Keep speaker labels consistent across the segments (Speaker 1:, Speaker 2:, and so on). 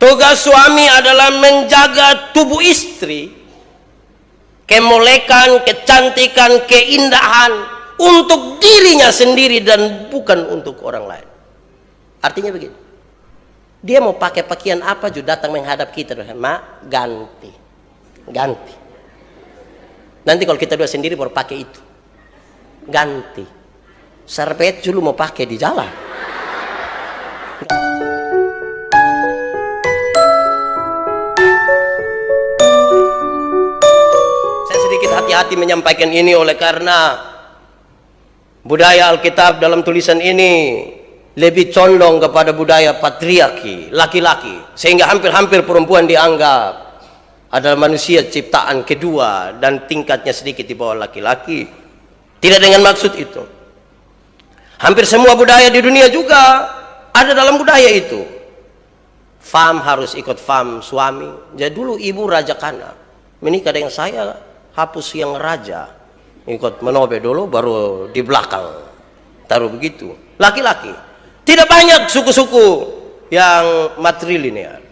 Speaker 1: Tugas suami adalah menjaga tubuh istri, kemolekan, kecantikan, keindahan untuk dirinya sendiri dan bukan untuk orang lain. Artinya begini, dia mau pakai pakaian apa juga datang menghadap kita, mak ganti, ganti. Nanti kalau kita dua sendiri baru pakai itu, ganti. Sarbet dulu mau pakai di jalan. Saya sedikit hati-hati menyampaikan ini oleh karena budaya Alkitab dalam tulisan ini lebih condong kepada budaya patriarki, laki-laki, sehingga hampir-hampir perempuan dianggap adalah manusia ciptaan kedua dan tingkatnya sedikit di bawah laki-laki. Tidak dengan maksud itu. Hampir semua budaya di dunia juga ada dalam budaya itu. Fam harus ikut fam suami. Jadi dulu ibu raja Kana menikah dengan saya, hapus yang raja, ikut menobe dulu baru di belakang taruh begitu. Laki-laki. Tidak banyak suku-suku yang matrilinear.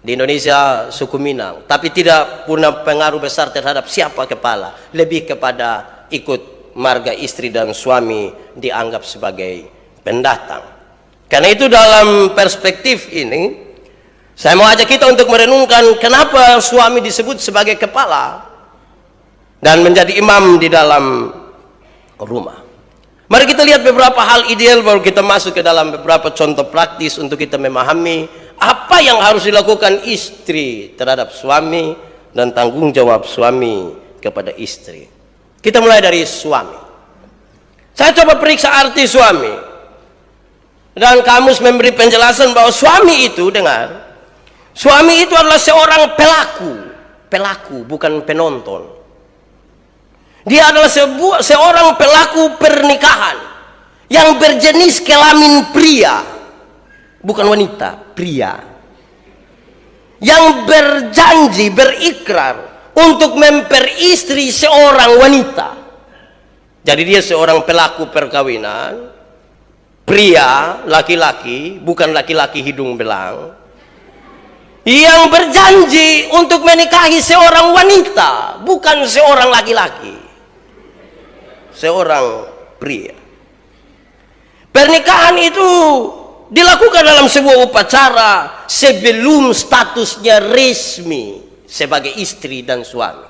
Speaker 1: Di Indonesia suku Minang, tapi tidak punya pengaruh besar terhadap siapa kepala, lebih kepada ikut marga istri dan suami dianggap sebagai pendatang. Karena itu dalam perspektif ini saya mau ajak kita untuk merenungkan kenapa suami disebut sebagai kepala dan menjadi imam di dalam rumah. Mari kita lihat beberapa hal ideal baru kita masuk ke dalam beberapa contoh praktis untuk kita memahami apa yang harus dilakukan istri terhadap suami dan tanggung jawab suami kepada istri. Kita mulai dari suami. Saya coba periksa arti suami. Dan kamus memberi penjelasan bahwa suami itu, dengar, suami itu adalah seorang pelaku. Pelaku, bukan penonton. Dia adalah seorang pelaku pernikahan yang berjenis kelamin pria, bukan wanita, pria, yang berjanji, berikrar untuk memperistri seorang wanita. Jadi dia seorang pelaku perkawinan, pria, laki-laki, bukan laki-laki hidung belang, yang berjanji untuk menikahi seorang wanita, bukan seorang laki-laki, seorang pria. Pernikahan itu dilakukan dalam sebuah upacara sebelum statusnya resmi sebagai istri dan suami.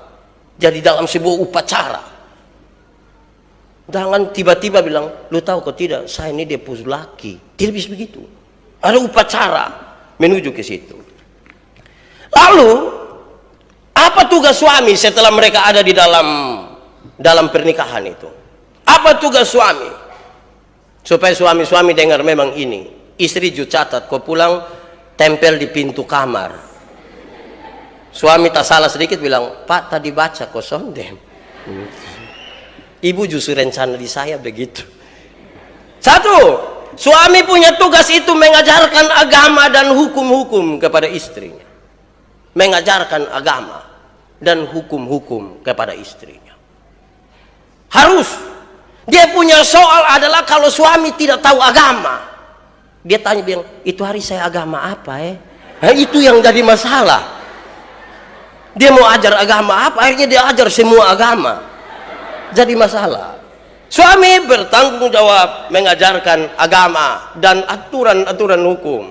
Speaker 1: Jadi dalam sebuah upacara. Jangan tiba-tiba bilang, lu tahu kok tidak, saya ini dia pus laki. Tidak bisa begitu. Ada upacara menuju ke situ. Lalu, apa tugas suami setelah mereka ada di dalam pernikahan itu? Apa tugas suami? Supaya suami-suami dengar memang ini. Istri juga catat, kau pulang tempel di pintu kamar. Suami tak salah sedikit bilang, Pak tadi baca kok sondem. Ibu justru rencana di saya begitu. Satu, suami punya tugas itu mengajarkan agama dan hukum-hukum kepada istrinya. Mengajarkan agama dan hukum-hukum kepada istrinya. Harus. Dia punya soal adalah kalau suami tidak tahu agama, dia tanya, bilang, itu hari saya agama apa Nah, itu yang jadi masalah. Dia mau ajar agama apa, akhirnya dia ajar semua agama. Jadi masalah. Suami bertanggung jawab mengajarkan agama dan aturan-aturan hukum,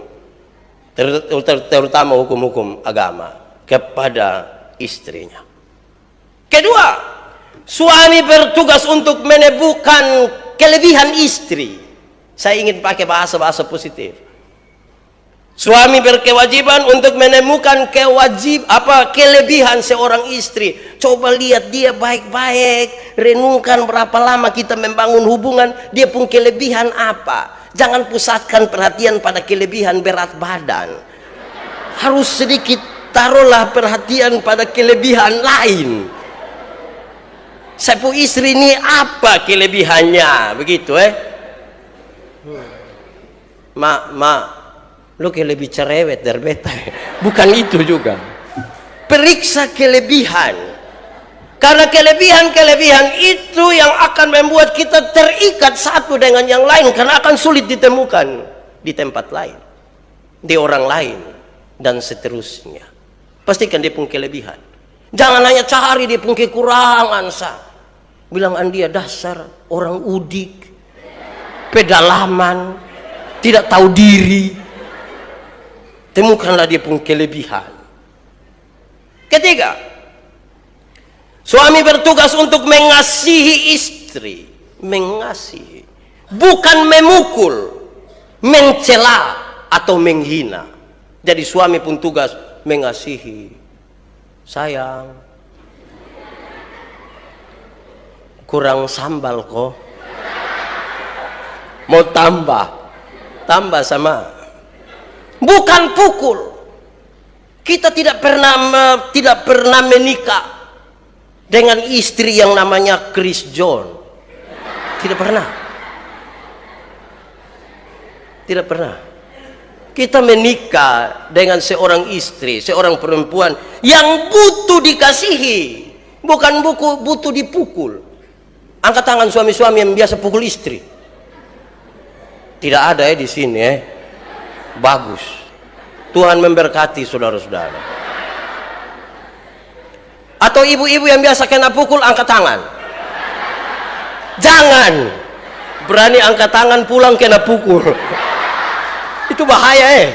Speaker 1: terutama hukum-hukum agama kepada istrinya. Kedua, suami bertugas untuk menemukan kelebihan istri. Saya ingin pakai bahasa-bahasa positif. Suami berkewajiban untuk menemukan kelebihan seorang istri. Coba lihat dia baik-baik, renungkan berapa lama kita membangun hubungan, dia pun kelebihan apa. Jangan pusatkan perhatian pada kelebihan berat badan. Harus sedikit taruhlah perhatian pada kelebihan lain. Sepu istri ini apa kelebihannya, begitu lu kayak lebih cerewet dari beta. Bukan itu juga. Periksa kelebihan. Karena kelebihan-kelebihan itu yang akan membuat kita terikat satu dengan yang lain. Karena akan sulit ditemukan di tempat lain, di orang lain. dan seterusnya. Pastikan dia punya kelebihan. Jangan hanya cari dia punya kekurangan sah. Bilang dia dasar orang udik, pedalaman, tidak tahu diri. Temukanlah dia punya kelebihan. Ketiga, suami bertugas untuk mengasihi istri. Mengasihi, bukan memukul, mencela atau menghina. Jadi suami pun tugas mengasihi. Sayang, kurang sambal kok, mau tambah sama, bukan pukul. Kita tidak pernah menikah dengan istri yang namanya Chris John, tidak pernah. Kita menikah dengan seorang istri, seorang perempuan yang butuh dikasihi, bukan butuh dipukul. Angkat tangan suami-suami yang biasa pukul istri. Tidak ada di sini Bagus. Tuhan memberkati saudara-saudara. Atau ibu-ibu yang biasa kena pukul, angkat tangan. Jangan berani angkat tangan pulang kena pukul. Itu bahaya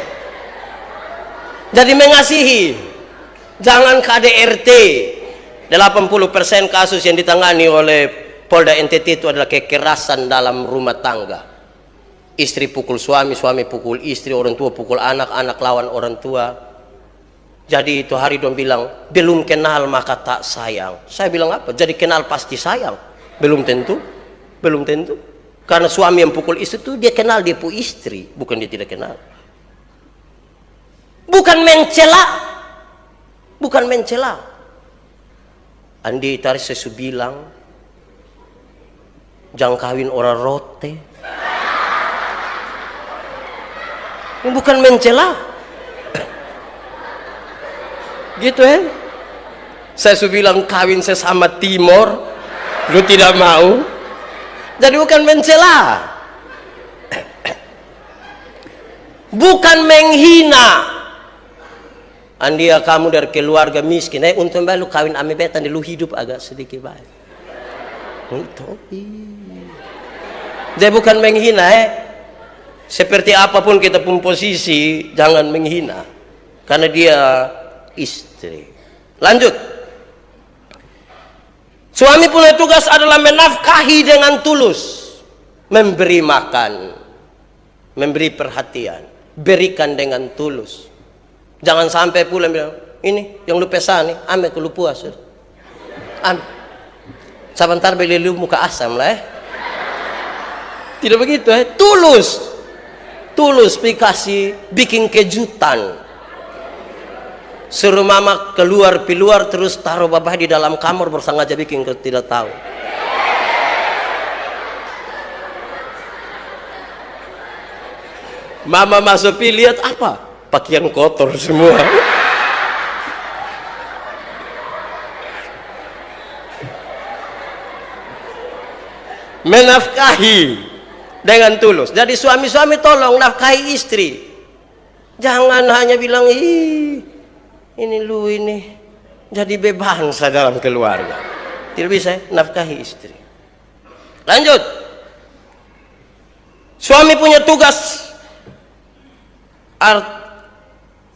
Speaker 1: Jadi mengasihi. Jangan KDRT. 80% kasus yang ditangani oleh Polda NTT itu adalah kekerasan dalam rumah tangga. Istri pukul suami, suami pukul istri, orang tua pukul anak, anak lawan orang tua. Jadi itu hari dong bilang, belum kenal maka tak sayang. Saya bilang apa? Jadi kenal pasti sayang. Belum tentu. Karena suami yang pukul istri itu dia kenal dia pu istri, bukan dia tidak kenal. Bukan mencela. Andi tadi saya bilang, jangan kawin orang rote. Ini bukan mencela. Gitu Saya bilang kawin sesama Timor, lu tidak mau. Jadi bukan mencela, bukan menghina. Andia kamu dari keluarga miskin, untung lu kawin ame betan, lu hidup agak sedikit baik. Jadi bukan menghina Seperti apapun kita pun posisi, jangan menghina, karena dia istri. Lanjut. Suami punya tugas adalah menafkahi dengan tulus, memberi makan, memberi perhatian, berikan dengan tulus. Jangan sampai pula bilang, ini yang lu pesan nih, ame ke lu puas. Sebentar beli lu muka asam lah Tidak begitu Tulus dikasih, bikin kejutan. Suruh mama keluar terus taruh babah di dalam kamar bersengaja bikin kau tidak tahu. Mama masuk lihat apa? Pakaian kotor semua. Menafkahi dengan tulus. Jadi suami-suami tolong nafkahi istri. Jangan hanya bilang ini lu ini jadi bebansa dalam keluarga. Tidak bisa nafkahi istri. Lanjut. Suami punya tugas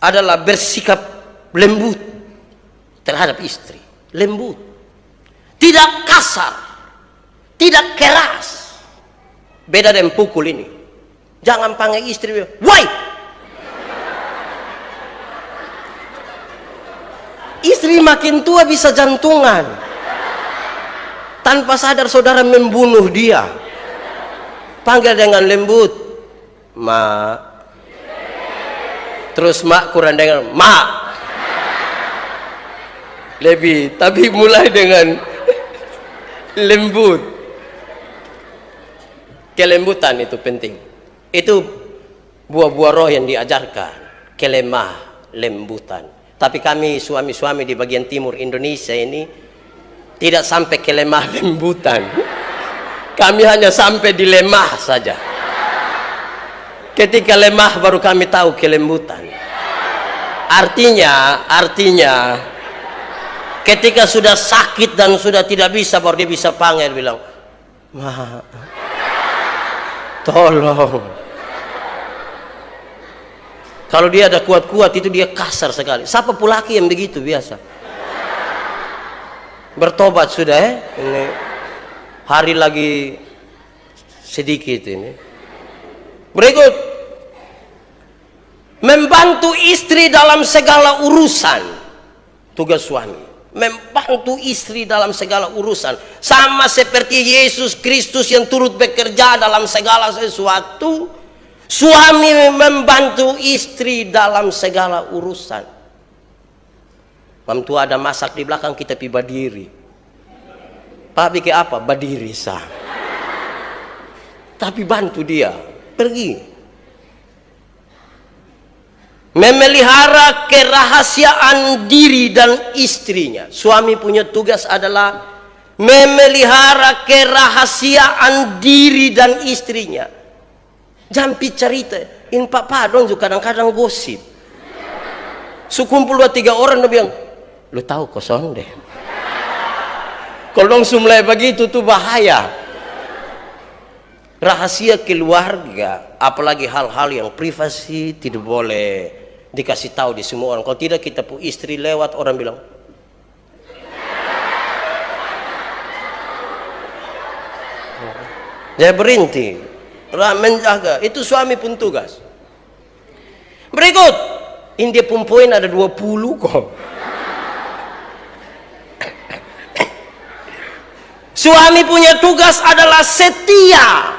Speaker 1: adalah bersikap lembut terhadap istri. Lembut, tidak kasar, tidak keras. Beda dengan pukul ini. Jangan panggil istri, woi. Istri makin tua bisa jantungan. Tanpa sadar saudara membunuh dia. Panggil dengan lembut, mak. Terus mak kurang dengan mak. Lebih, tapi mulai dengan lembut. Kelembutan itu penting. Itu buah-buah roh yang diajarkan. Kelemah, lembutan. Tapi kami suami-suami di bagian timur Indonesia ini tidak sampai kelemah lembutan. Kami hanya sampai di lemah saja. Ketika lemah baru kami tahu kelembutan. Artinya ketika sudah sakit dan sudah tidak bisa, baru dia bisa panggil, bilang, "Ma, tolong." Kalau dia ada kuat-kuat itu dia kasar sekali. Siapa laki yang begitu biasa? Bertobat sudah ini hari lagi sedikit ini. Berikut, membantu istri dalam segala urusan. Tugas suami membantu istri dalam segala urusan, sama seperti Yesus Kristus yang turut bekerja dalam segala sesuatu. Suami membantu istri dalam segala urusan. Mam tua ada masak di belakang, kita pi berdiri. Pak bikin apa? Berdiri sah. Tapi bantu dia pergi. Memelihara kerahasiaan diri dan istrinya. Suami punya tugas adalah memelihara kerahasiaan diri dan istrinya. Jampi cerita, ini papa dong juga kadang-kadang gosip. Sekumpul 2-3 orang dia bilang, "Lu tahu kosong deh." Kalau dong mulai begitu tuh bahaya. Rahasia keluarga, apalagi hal-hal yang privasi, tidak boleh dikasih tahu di semua orang. Kalau tidak, kita pun istri lewat, orang bilang, dia berhenti menjaga. Itu suami pun tugas. Berikut, ini dia pun poin ada 20 kok. Suami punya tugas adalah setia.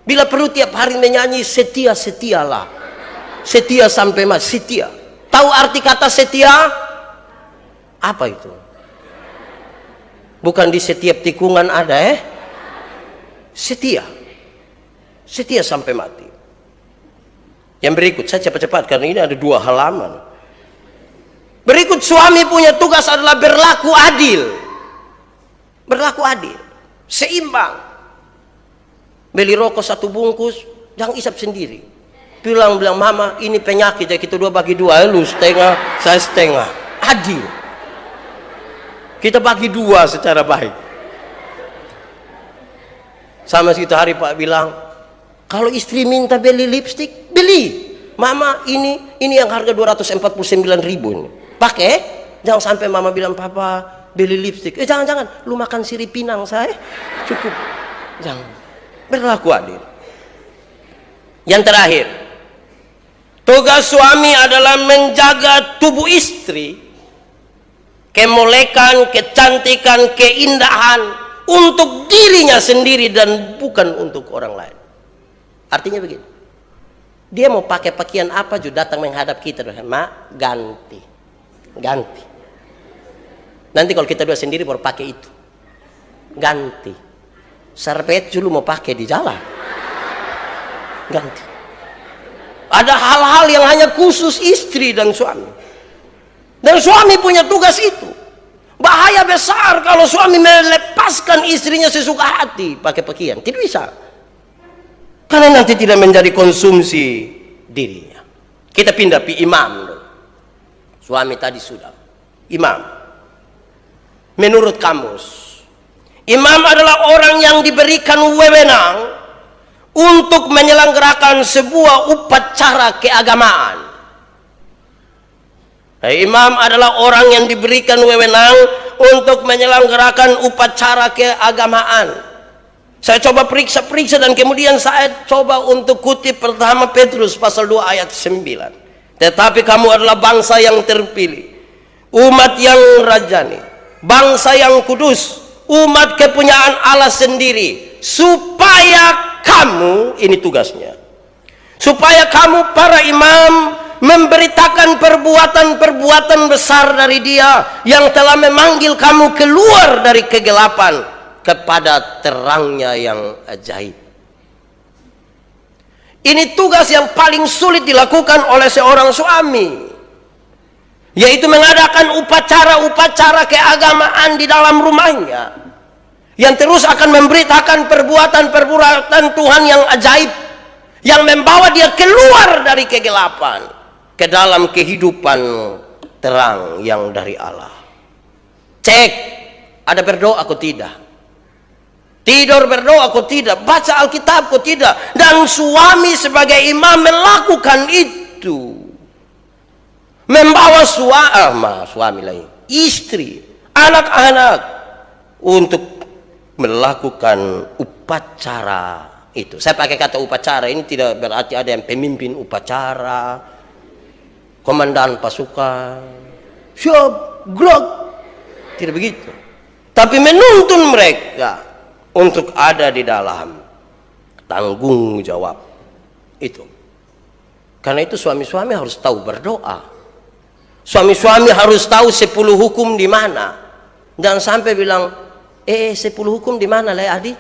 Speaker 1: Bila perlu tiap hari menyanyi setia, setialah. Setia sampai mati, setia. Tahu arti kata setia? Apa itu? Bukan di setiap tikungan ada setia. Setia sampai mati. Yang berikut, saya cepat-cepat karena ini ada 2 halaman. Berikut, suami punya tugas adalah berlaku adil. Berlaku adil, seimbang. Beli rokok 1 bungkus, jangan isap sendiri. Bilang, "Mama, ini penyakit ya, kita 2 bagi 2, lu setengah, saya setengah." Adil. Kita bagi 2 secara baik. Sama sekitar hari Pak bilang, kalau istri minta beli lipstik, beli. "Mama, ini yang harga 249.000 ini. Pakai, jangan sampai mama bilang, 'Papa, beli lipstik.' Jangan, lu makan sirip pinang saya, cukup." Jangan. Berlaku adil. Yang terakhir, tugas suami adalah menjaga tubuh istri, kemolekan, kecantikan, keindahan untuk dirinya sendiri dan bukan untuk orang lain. Artinya begini, dia mau pakai pakaian apa juga datang menghadap kita, "Ma, ganti." Nanti kalau kita 2 sendiri baru pakai itu, ganti. Sarpet dulu mau pakai di jalan, ganti. Ada hal-hal yang hanya khusus istri dan suami, dan suami punya tugas itu. Bahaya besar kalau suami melepaskan istrinya sesuka hati pakai pakaian, tidak bisa, karena nanti tidak menjadi konsumsi dirinya. Kita pindah ke imam dulu. Suami tadi sudah imam. Menurut kamus, imam adalah orang yang diberikan wewenang untuk menyelenggarakan sebuah upacara keagamaan. Imam adalah orang yang diberikan wewenang untuk menyelenggarakan upacara keagamaan. Saya coba periksa dan kemudian saya coba untuk kutip pertama Petrus pasal 2 ayat 9. Tetapi kamu adalah bangsa yang terpilih, umat yang rajani, bangsa yang kudus, umat kepunyaan Allah sendiri, supaya kamu, ini tugasnya, supaya kamu para imam memberitakan perbuatan-perbuatan besar dari Dia yang telah memanggil kamu keluar dari kegelapan kepada terangnya yang ajaib. Ini tugas yang paling sulit dilakukan oleh seorang suami, yaitu mengadakan upacara-upacara keagamaan di dalam rumahnya, yang terus akan memberitakan perbuatan-perbuatan Tuhan yang ajaib, yang membawa dia keluar dari kegelapan. ke dalam kehidupan terang yang dari Allah. Cek, ada berdoa atau tidak? Tidur berdoa atau tidak? Baca Alkitab atau tidak? Dan suami sebagai imam melakukan itu. Membawa suami lain, istri, anak-anak untuk melakukan upacara itu. Saya pakai kata upacara, ini tidak berarti ada yang pemimpin upacara, komandan pasukan, siap, glok. Tidak begitu. Tapi menuntun mereka untuk ada di dalam tanggung jawab itu. Karena itu suami-suami harus tahu berdoa. Suami-suami harus tahu 10 hukum di mana. Jangan sampai bilang, 10 hukum di mana lah adik?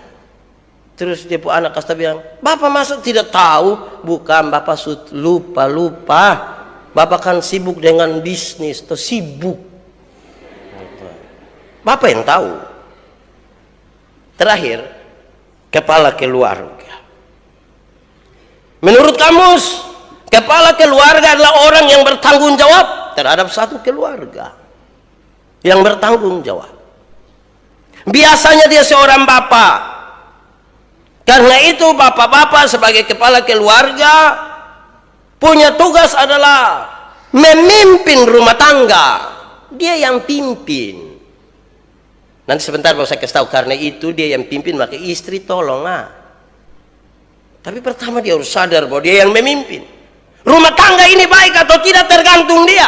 Speaker 1: Terus dia anak kasta bilang, Bapak masa tidak tahu? Bukan, Bapak lupa. Bapak kan sibuk dengan bisnis, atau sibuk. Bapak yang tahu. Terakhir, kepala keluarga. Menurut kamus, kepala keluarga adalah orang yang bertanggung jawab terhadap satu keluarga. Yang bertanggung jawab. Biasanya dia seorang bapak. Karena itu bapak-bapak sebagai kepala keluarga punya tugas adalah memimpin rumah tangga. Dia yang pimpin. Nanti sebentar baru saya kasih tahu, karena itu dia yang pimpin, maka istri tolong Tapi pertama dia harus sadar bahwa dia yang memimpin. Rumah tangga ini baik atau tidak tergantung dia.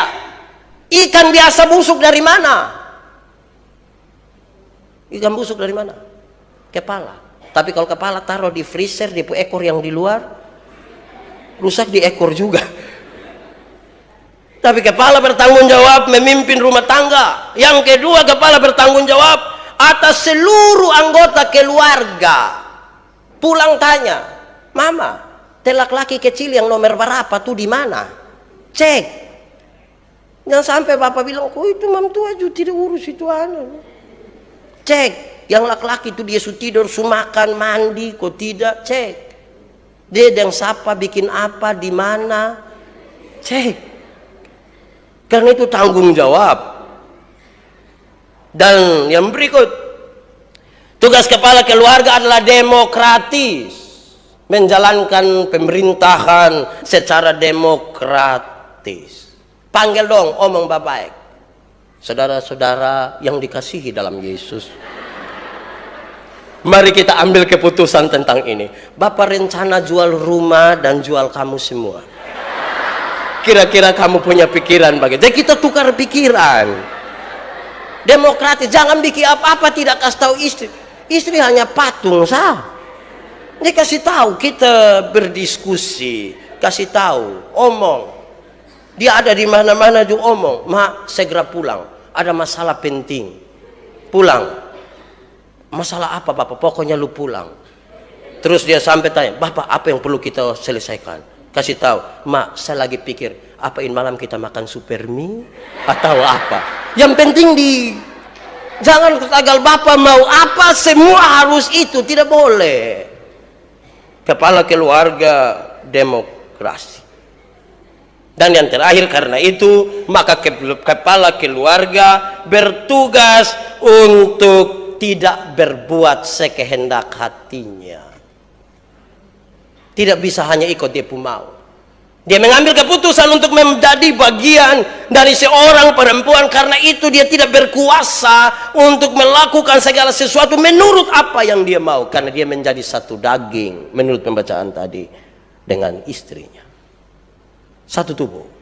Speaker 1: Ikan biasa busuk dari mana? Ikan busuk dari mana? Kepala. Tapi kalau kepala taruh di freezer, di ekor yang di luar, rusak di ekor juga. Tapi kepala bertanggung jawab memimpin rumah tangga. Yang kedua, kepala bertanggung jawab atas seluruh anggota keluarga. Pulang tanya, Mama, laki-laki kecil yang nomor berapa tuh di mana? Cek. Jangan sampai bapak bilang, oh itu mam tua juga tidak urus itu Cek. Yang laki-laki itu dia tidur, makan, mandi, kok tidak? Cek. Dia yang siapa, bikin apa, di mana? Cek. Karena itu tanggung jawab. Dan yang berikut, tugas kepala keluarga adalah demokratis, menjalankan pemerintahan secara demokratis. Panggil dong, omong baik. Saudara-saudara yang dikasihi dalam Yesus, mari kita ambil keputusan tentang ini. Bapak rencana jual rumah dan jual kamu semua. Kira-kira kamu punya pikiran bagaimana? Jadi kita tukar pikiran. Demokratis, jangan bikin apa-apa tidak kasih tahu istri. Istri hanya patung Dia kasih tahu, kita berdiskusi, kasih tahu, omong. Dia ada di mana-mana juga omong. Mak, segera pulang. Ada masalah penting. Pulang. Masalah apa Bapak? Pokoknya lu pulang. Terus dia sampai tanya, Bapak apa yang perlu kita selesaikan? Kasih tahu, Mak, saya lagi pikir, apain malam kita makan super mie atau apa? Yang penting jangan ketagal Bapak mau apa, semua harus itu, tidak boleh. Kepala keluarga demokrasi. Dan yang terakhir, karena itu maka kepala keluarga bertugas untuk tidak berbuat sekehendak hatinya. Tidak bisa hanya ikut dia mau. Dia mengambil keputusan untuk menjadi bagian dari seorang perempuan, karena itu dia tidak berkuasa untuk melakukan segala sesuatu menurut apa yang dia mau, karena dia menjadi satu daging menurut pembacaan tadi dengan istrinya. Satu tubuh.